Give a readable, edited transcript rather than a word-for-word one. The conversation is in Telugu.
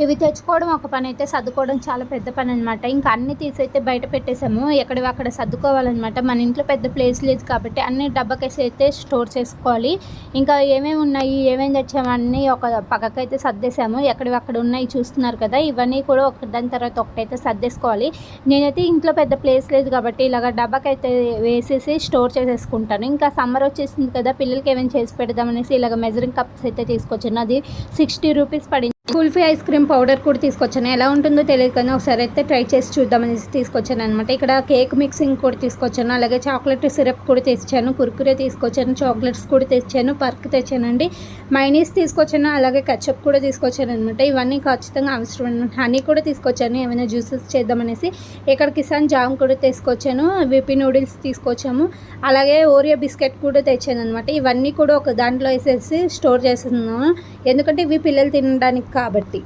ఇవి తెచ్చుకోవడం ఒక పని అయితే, సర్దుకోవడం చాలా పెద్ద పని అనమాట. ఇంకా అన్నీ తీసైతే బయట పెట్టేసాము. ఎక్కడివి అక్కడ సర్దుకోవాలన్నమాట. మన ఇంట్లో పెద్ద ప్లేస్ లేదు కాబట్టి అన్ని డబ్బాకేసి అయితే స్టోర్ చేసుకోవాలి. ఇంకా ఏమేమి ఉన్నాయి, ఏమేమి తెచ్చాము అన్నీ ఒక పక్కకైతే సర్దేశాము. ఎక్కడివి అక్కడ ఉన్నాయి చూస్తున్నారు కదా, ఇవన్నీ కూడా ఒకదాని తర్వాత ఒకటైతే సర్దేసుకోవాలి. నేనైతే ఇంట్లో పెద్ద ప్లేస్ లేదు కాబట్టి ఇలాగ డబ్బాకైతే వేసేసి స్టోర్ చేసేసుకుంటాను. ఇంకా సమ్మర్ వచ్చేసింది కదా, పిల్లలకి ఏమైనా చేసి పెడదామనేసి ఇలాగ మెజరింగ్ కప్స్ అయితే తీసుకొచ్చాను. అది 60 రూపీస్ పడింది. కుల్ఫీ ఐస్ క్రీమ్ పౌడర్ కూడా తీసుకొచ్చాను. ఎలా ఉంటుందో తెలియదు కానీ ఒకసారి అయితే ట్రై చేసి చూద్దామనేసి తీసుకొచ్చాను అనమాట. ఇక్కడ కేక్ మిక్సింగ్ కూడా తీసుకొచ్చాను. అలాగే చాక్లెట్ సిరప్ కూడా తెచ్చాను. కుర్కురే తీసుకొచ్చాను. చాక్లెట్స్ కూడా తెచ్చాను. పర్క్ తెచ్చానండి. మైనీస్ తీసుకొచ్చాను. అలాగే కచప్ కూడా తీసుకొచ్చాను అనమాట. ఇవన్నీ ఖచ్చితంగా అవసరం అనమాట. హనీ కూడా తీసుకొచ్చాను, ఏమైనా జ్యూసెస్ చేద్దామనేసి. ఇక్కడ కిసాన్ జామ్ కూడా తీసుకొచ్చాను. విపి నూడిల్స్ తీసుకొచ్చాము. అలాగే ఓరియో బిస్కెట్ కూడా తెచ్చాను అనమాట. ఇవన్నీ కూడా ఒక దాంట్లో వేసేసి స్టోర్ చేస్తున్నాను, ఎందుకంటే ఇవి పిల్లలు తినడానికి కాబట్టి.